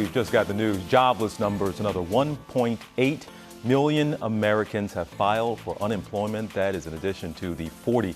we've just got the news. Jobless numbers, another 1.8 million Americans have filed for unemployment. That is in addition to the 40+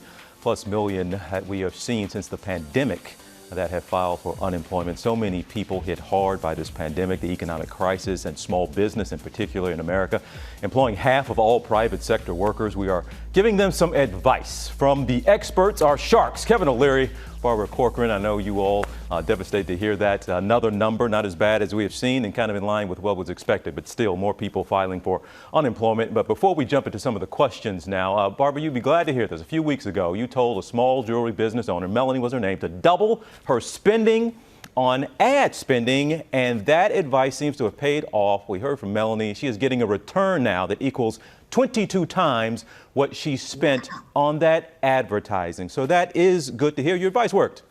million that we have seen since the pandemic that have filed for unemployment. So many people hit hard by this pandemic, the economic crisis, and small business in particular in America. Employing half of all private sector workers, we are giving them some advice from the experts, our sharks, Kevin O'Leary, Barbara Corcoran. I know you all devastated to hear that. Another number, not as bad as we have seen and kind of in line with what was expected, but still more people filing for unemployment. But before we jump into some of the questions now, Barbara, you'd be glad to hear this. A few weeks ago, you told a small jewelry business owner, Melanie was her name, to double her spending on ad spending, and that advice seems to have paid off. We heard from Melanie. She is getting a return now that equals 22 times what she spent on that advertising. So that is good to hear. Your advice worked.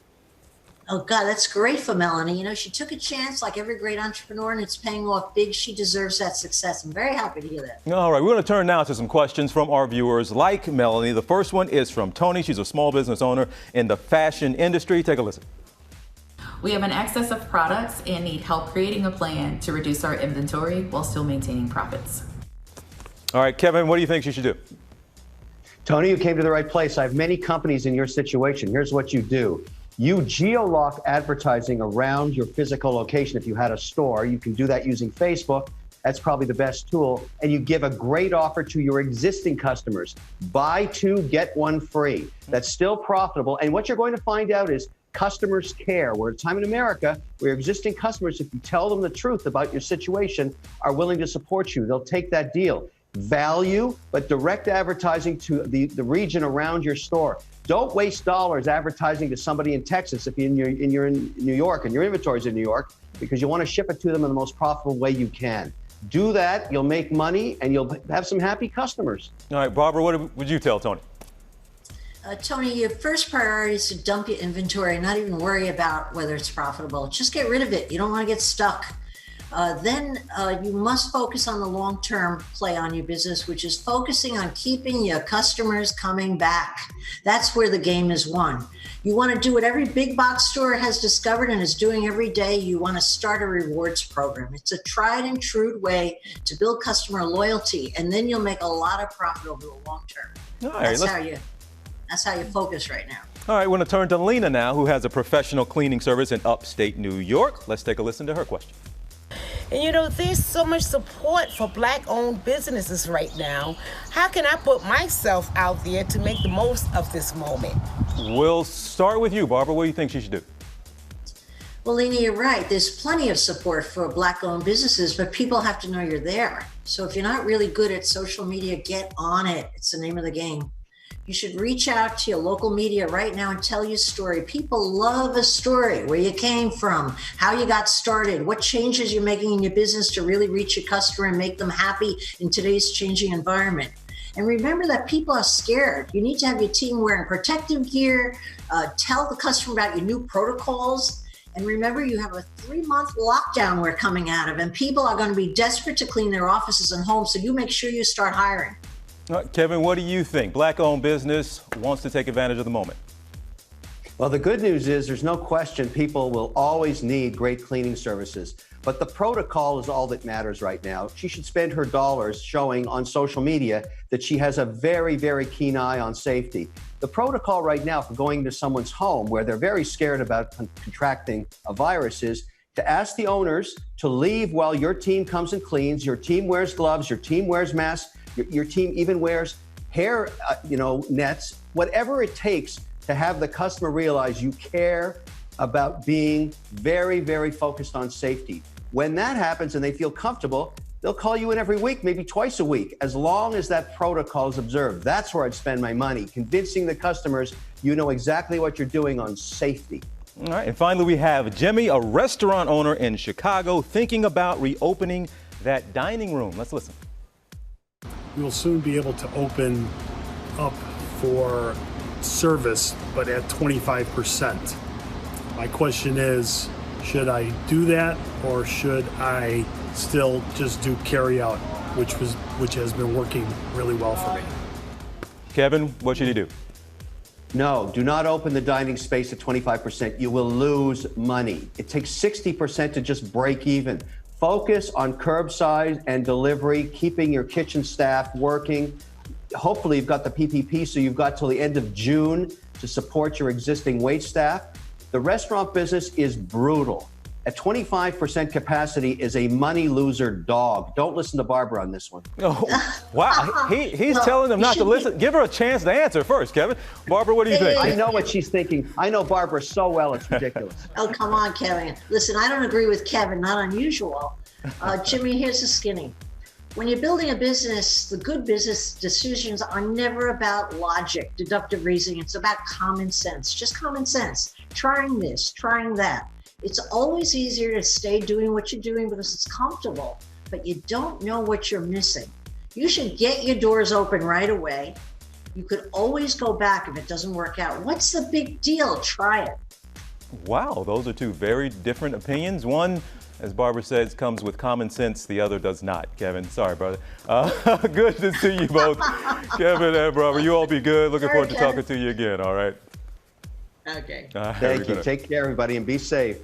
Oh, God, that's great for Melanie. You know, she took a chance like every great entrepreneur, and it's paying off big. She deserves that success. I'm very happy to hear that. All right, we're going to turn now to some questions from our viewers like Melanie. The first one is from Tony. She's a small business owner in the fashion industry. Take a listen. We have an excess of products and need help creating a plan to reduce our inventory while still maintaining profits. All right, Kevin, what do you think she should do? Tony, you came to the right place. I have many companies in your situation. Here's what you do. You geo-lock advertising around your physical location. If you had a store, you can do that using Facebook. That's probably the best tool. And you give a great offer to your existing customers. Buy two, get one free. That's still profitable. And what you're going to find out is customers care. We're at a time in America where your existing customers, if you tell them the truth about your situation, are willing to support you. They'll take that deal. Value, but direct advertising to the region around your store. Don't waste dollars advertising to somebody in Texas if you're in New York and your inventory's in New York, because you want to ship it to them in the most profitable way you can. Do that, you'll make money, and you'll have some happy customers. All right, Barbara, what would you tell Tony? Tony, your first priority is to dump your inventory, not even worry about whether it's profitable. Just get rid of it. You don't want to get stuck. Then you must focus on the long-term play on your business, which is focusing on keeping your customers coming back. That's where the game is won. You want to do what every big box store has discovered and is doing every day. You want to start a rewards program. It's a tried and true way to build customer loyalty, and then you'll make a lot of profit over the long term. All right, that's how you focus right now. All right, we're going to turn to Lena now, who has a professional cleaning service in upstate New York. Let's take a listen to her question. And you know, there's so much support for Black-owned businesses right now. How can I put myself out there to make the most of this moment? We'll start with you, Barbara. What do you think she should do? Well, Lena, you're right. There's plenty of support for Black-owned businesses, but people have to know you're there. So if you're not really good at social media, get on it. It's the name of the game. You should reach out to your local media right now and tell your story. People love a story, where you came from, how you got started, what changes you're making in your business to really reach your customer and make them happy in today's changing environment. And remember that people are scared. You need to have your team wearing protective gear, tell the customer about your new protocols. And remember, you have a 3-month lockdown we're coming out of, and people are going to be desperate to clean their offices and homes. So you make sure you start hiring. Kevin, what do you think? Black-owned business wants to take advantage of the moment. Well, the good news is there's no question people will always need great cleaning services. But the protocol is all that matters right now. She should spend her dollars showing on social media that she has a very, very keen eye on safety. The protocol right now for going to someone's home where they're very scared about contracting a virus is to ask the owners to leave while your team comes and cleans. Your team wears gloves, your team wears masks. Your team even wears hair, nets, whatever it takes to have the customer realize you care about being very, very focused on safety. When that happens and they feel comfortable, they'll call you in every week, maybe twice a week, as long as that protocol is observed. That's where I'd spend my money, convincing the customers you know exactly what you're doing on safety. All right, and finally we have Jimmy, a restaurant owner in Chicago, thinking about reopening that dining room. Let's listen. We will soon be able to open up for service, but at 25%. My question is, should I do that, or should I still just do carry out, which has been working really well for me? Kevin, what should he do? No, do not open the dining space at 25%. You will lose money. It takes 60% to just break even. Focus on curbside and delivery, keeping your kitchen staff working. Hopefully you've got the PPP, so you've got till the end of June to support your existing wait staff. The restaurant business is brutal. At 25% capacity is a money loser dog. Don't listen to Barbara on this one. Oh, wow. He's telling them not to listen. Give her a chance to answer first, Kevin. Barbara, what do you think? I know what she's thinking. I know Barbara so well, it's ridiculous. Oh, come on, Kevin. Listen, I don't agree with Kevin. Not unusual. Jimmy, here's the skinny. When you're building a business, the good business decisions are never about logic, deductive reasoning. It's about common sense, just common sense. Trying this, trying that. It's always easier to stay doing what you're doing because it's comfortable, but you don't know what you're missing. You should get your doors open right away. You could always go back if it doesn't work out. What's the big deal? Try it. Wow, those are two very different opinions. One, as Barbara says, comes with common sense. The other does not. Kevin, sorry, brother. Good to see you both. Kevin and Barbara, you all be good. Looking forward to talking to you again, all right? Okay. Thank you. Take care, everybody, and be safe.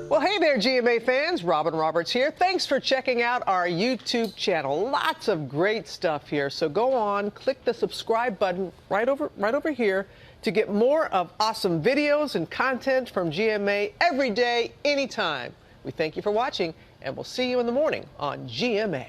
Well, hey there, GMA fans. Robin Roberts here. Thanks for checking out our YouTube channel. Lots of great stuff here. So go on, click the subscribe button right over here to get more of awesome videos and content from GMA every day, anytime. We thank you for watching, and we'll see you in the morning on GMA.